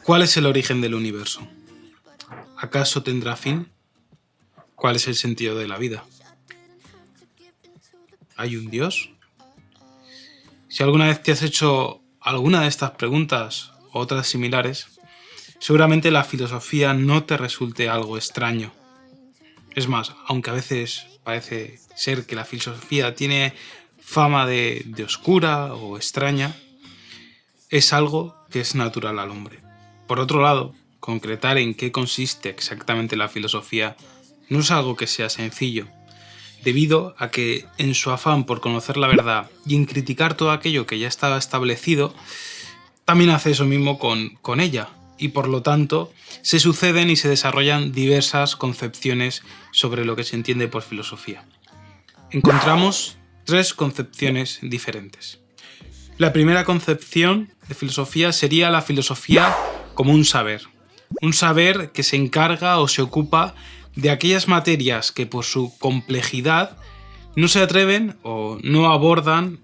¿Cuál es el origen del universo? ¿Acaso tendrá fin? ¿Cuál es el sentido de la vida? ¿Hay un Dios? Si alguna vez te has hecho alguna de estas preguntas o otras similares, seguramente la filosofía no te resulte algo extraño. Es más, aunque a veces parece ser que la filosofía tiene fama de oscura o extraña, es algo que es natural al hombre. Por otro lado, concretar en qué consiste exactamente la filosofía no es algo que sea sencillo, debido a que en su afán por conocer la verdad y en criticar todo aquello que ya estaba establecido, también hace eso mismo con ella, y por lo tanto se suceden y se desarrollan diversas concepciones sobre lo que se entiende por filosofía. Encontramos 3 concepciones diferentes. La primera concepción de filosofía sería la filosofía como un saber que se encarga o se ocupa de aquellas materias que por su complejidad no se atreven o no abordan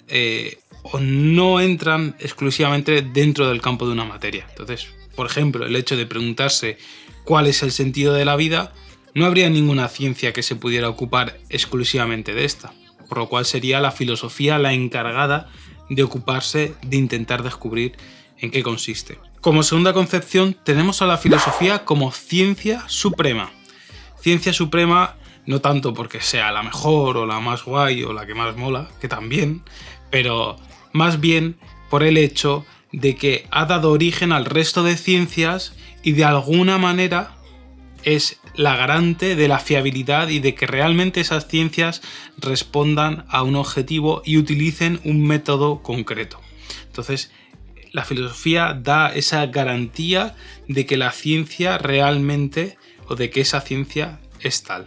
o no entran exclusivamente dentro del campo de una materia. Entonces, por ejemplo, el hecho de preguntarse cuál es el sentido de la vida, no habría ninguna ciencia que se pudiera ocupar exclusivamente de esta, por lo cual sería la filosofía la encargada de ocuparse de intentar descubrir en qué consiste. Como segunda concepción tenemos a la filosofía como ciencia suprema. Ciencia suprema no tanto porque sea la mejor o la más guay o la que más mola, que también, pero más bien por el hecho de que ha dado origen al resto de ciencias y de alguna manera es la garante de la fiabilidad y de que realmente esas ciencias respondan a un objetivo y utilicen un método concreto. Entonces, la filosofía da esa garantía de que la ciencia realmente o de que esa ciencia es tal.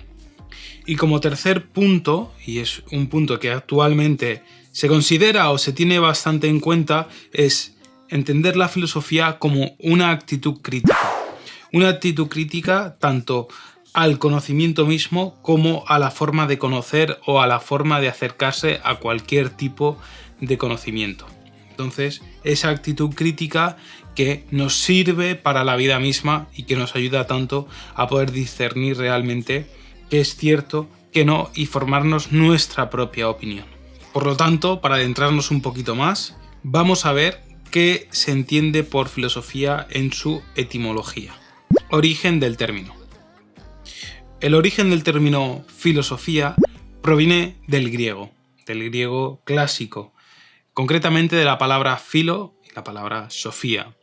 Y como tercer punto, y es un punto que actualmente se considera o se tiene bastante en cuenta, es entender la filosofía como una actitud crítica. Una actitud crítica tanto al conocimiento mismo como a la forma de conocer o a la forma de acercarse a cualquier tipo de conocimiento. Entonces, esa actitud crítica que nos sirve para la vida misma y que nos ayuda tanto a poder discernir realmente qué es cierto, qué no y formarnos nuestra propia opinión. Por lo tanto, para adentrarnos un poquito más, vamos a ver qué se entiende por filosofía en su etimología. Origen del término. El origen del término filosofía proviene del griego clásico, concretamente de la palabra filo y la palabra sofía.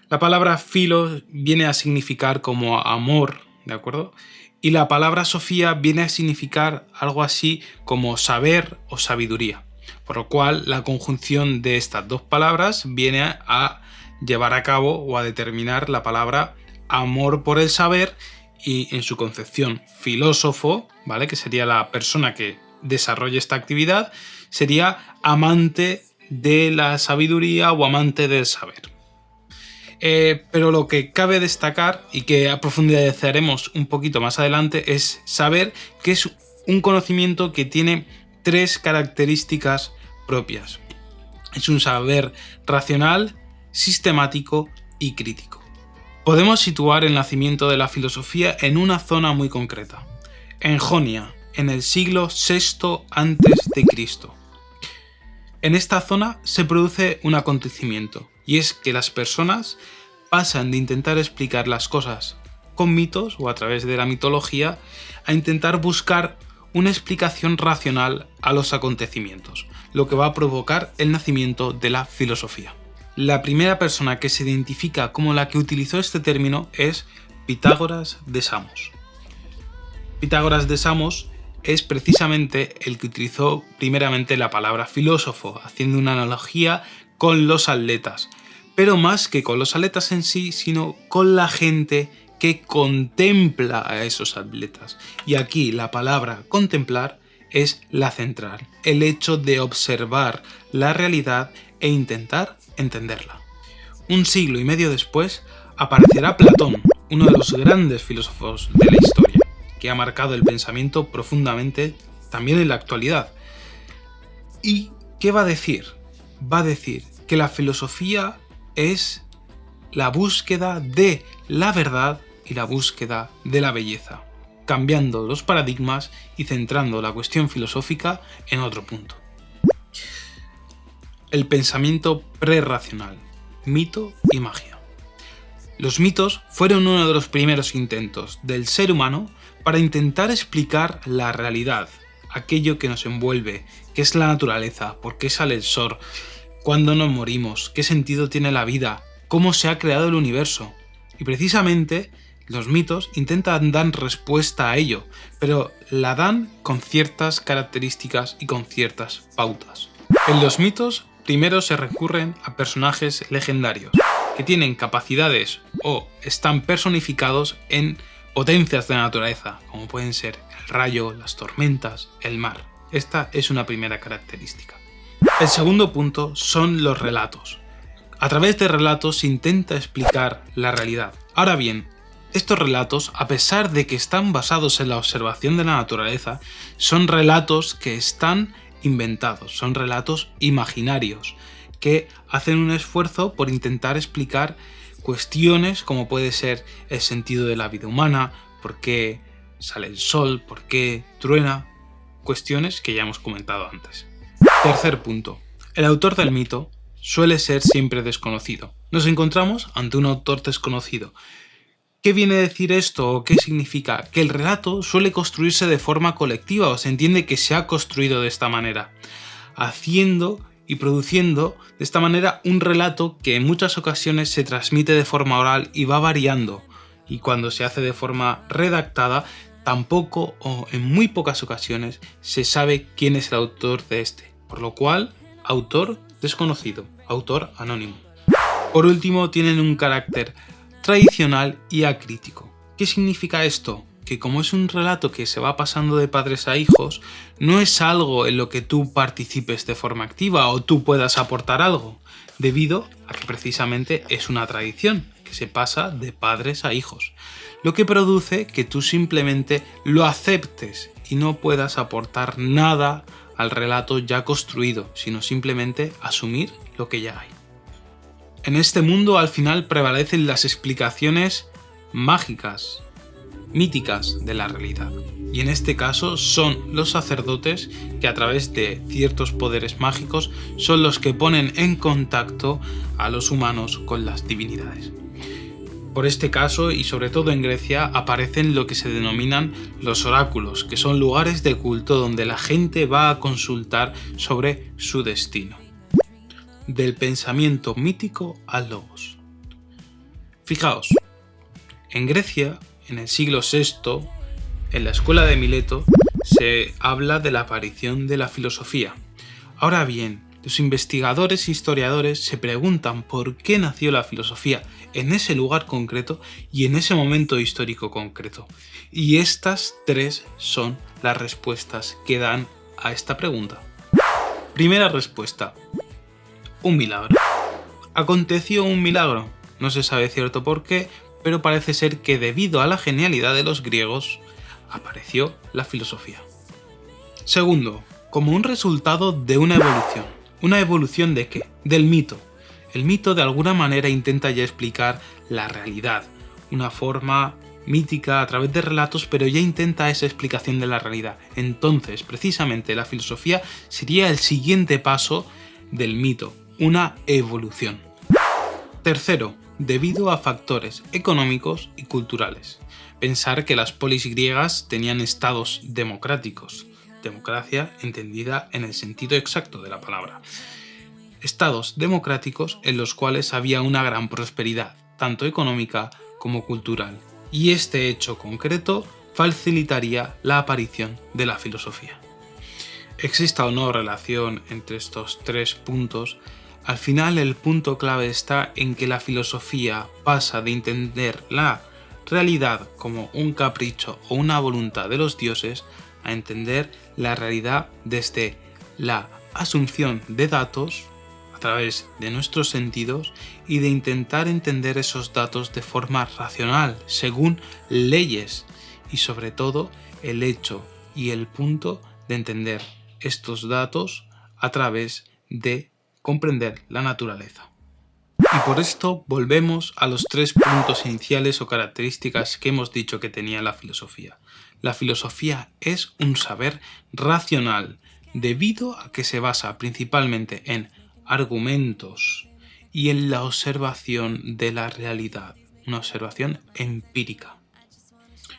La palabra filo viene a significar como amor, ¿de acuerdo? Y la palabra sofía viene a significar algo así como saber o sabiduría. Por lo cual, la conjunción de estas dos palabras viene a llevar a cabo o a determinar la palabra amor por el saber y en su concepción filósofo, ¿vale? Que sería la persona que desarrolla esta actividad, sería amante de la sabiduría o amante del saber. Pero lo que cabe destacar y que profundizaremos un poquito más adelante es saber que es un conocimiento que tiene 3 características propias. Es un saber racional, sistemático y crítico. Podemos situar el nacimiento de la filosofía en una zona muy concreta, en Jonia, en el siglo VI a.C. En esta zona se produce un acontecimiento, y es que las personas pasan de intentar explicar las cosas con mitos o a través de la mitología a intentar buscar una explicación racional a los acontecimientos, lo que va a provocar el nacimiento de la filosofía. La primera persona que se identifica como la que utilizó este término es Pitágoras de Samos. Pitágoras de Samos es precisamente el que utilizó primeramente la palabra filósofo, haciendo una analogía con los atletas, pero más que con los atletas en sí, sino con la gente que contempla a esos atletas. Y aquí la palabra contemplar es la central, el hecho de observar la realidad e intentar entenderla. Un siglo y medio después aparecerá Platón, uno de los grandes filósofos de la historia, que ha marcado el pensamiento profundamente también en la actualidad. ¿Y qué va a decir? Va a decir que la filosofía es la búsqueda de la verdad y la búsqueda de la belleza, cambiando los paradigmas y centrando la cuestión filosófica en otro punto. El pensamiento prerracional, mito y magia. Los mitos fueron uno de los primeros intentos del ser humano para intentar explicar la realidad, aquello que nos envuelve, qué es la naturaleza, por qué sale el sol, cuándo nos morimos, qué sentido tiene la vida, cómo se ha creado el universo. Y precisamente los mitos intentan dar respuesta a ello, pero la dan con ciertas características y con ciertas pautas. En los mitos primero se recurren a personajes legendarios, que tienen capacidades o están personificados en potencias de la naturaleza, como pueden ser el rayo, las tormentas, el mar. Esta es una primera característica. El segundo punto son los relatos. A través de relatos se intenta explicar la realidad. Ahora bien, estos relatos, a pesar de que están basados en la observación de la naturaleza, son relatos que están inventados, son relatos imaginarios, que hacen un esfuerzo por intentar explicar cuestiones como puede ser el sentido de la vida humana, por qué sale el sol, por qué truena, cuestiones que ya hemos comentado antes. Tercer punto. El autor del mito suele ser siempre desconocido. Nos encontramos ante un autor desconocido. ¿Qué viene a decir esto o qué significa? Que el relato suele construirse de forma colectiva o se entiende que se ha construido de esta manera, haciendo y produciendo de esta manera un relato que en muchas ocasiones se transmite de forma oral y va variando, y cuando se hace de forma redactada tampoco o en muy pocas ocasiones se sabe quién es el autor de este, por lo cual autor desconocido, autor anónimo. Por último, tienen un carácter tradicional y acrítico. ¿Qué significa esto? Que como es un relato que se va pasando de padres a hijos, no es algo en lo que tú participes de forma activa o tú puedas aportar algo, debido a que precisamente es una tradición que se pasa de padres a hijos, lo que produce que tú simplemente lo aceptes y no puedas aportar nada al relato ya construido, sino simplemente asumir lo que ya hay. En este mundo al final prevalecen las explicaciones mágicas, míticas de la realidad. Y en este caso son los sacerdotes que a través de ciertos poderes mágicos son los que ponen en contacto a los humanos con las divinidades. Por este caso, y sobre todo en Grecia, aparecen lo que se denominan los oráculos, que son lugares de culto donde la gente va a consultar sobre su destino. Del pensamiento mítico al logos. Fijaos, en Grecia, en el siglo VI, en la escuela de Mileto, se habla de la aparición de la filosofía. Ahora bien, los investigadores e historiadores se preguntan por qué nació la filosofía en ese lugar concreto y en ese momento histórico concreto. Y estas tres son las respuestas que dan a esta pregunta. Primera respuesta. Un milagro. Aconteció un milagro. No se sabe cierto por qué, pero parece ser que debido a la genialidad de los griegos, apareció la filosofía. Segundo, como un resultado de una evolución. ¿Una evolución de qué? Del mito. El mito de alguna manera intenta ya explicar la realidad, una forma mítica a través de relatos, pero ya intenta esa explicación de la realidad. Entonces, precisamente la filosofía sería el siguiente paso del mito, una evolución. Tercero, debido a factores económicos y culturales. Pensar que las polis griegas tenían estados democráticos, democracia entendida en el sentido exacto de la palabra. Estados democráticos en los cuales había una gran prosperidad, tanto económica como cultural, y este hecho concreto facilitaría la aparición de la filosofía. Exista o no relación entre estos tres puntos, al final el punto clave está en que la filosofía pasa de entender la realidad como un capricho o una voluntad de los dioses a entender la realidad desde la asunción de datos a través de nuestros sentidos y de intentar entender esos datos de forma racional, según leyes y sobre todo el hecho y el punto de entender estos datos a través de comprender la naturaleza. Y por esto volvemos a los 3 puntos iniciales o características que hemos dicho que tenía la filosofía. La filosofía es un saber racional, debido a que se basa principalmente en argumentos y en la observación de la realidad, una observación empírica.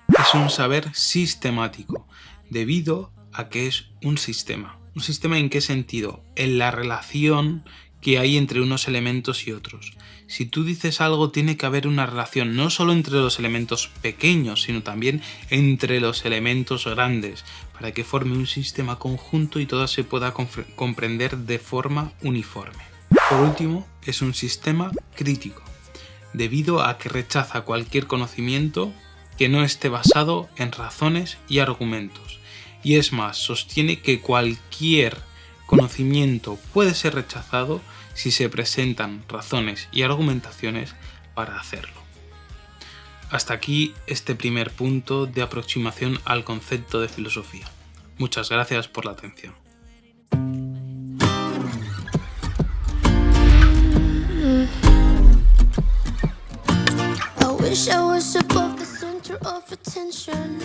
Es un saber sistemático, debido a que es un sistema. ¿Un sistema en qué sentido? En la relación que hay entre unos elementos y otros. Si tú dices algo, tiene que haber una relación no solo entre los elementos pequeños, sino también entre los elementos grandes, para que forme un sistema conjunto y todo se pueda comprender de forma uniforme. Por último, es un sistema crítico, debido a que rechaza cualquier conocimiento que no esté basado en razones y argumentos. Y es más, sostiene que cualquier conocimiento puede ser rechazado si se presentan razones y argumentaciones para hacerlo. Hasta aquí este primer punto de aproximación al concepto de filosofía. Muchas gracias por la atención. Wish I was above the center of attention.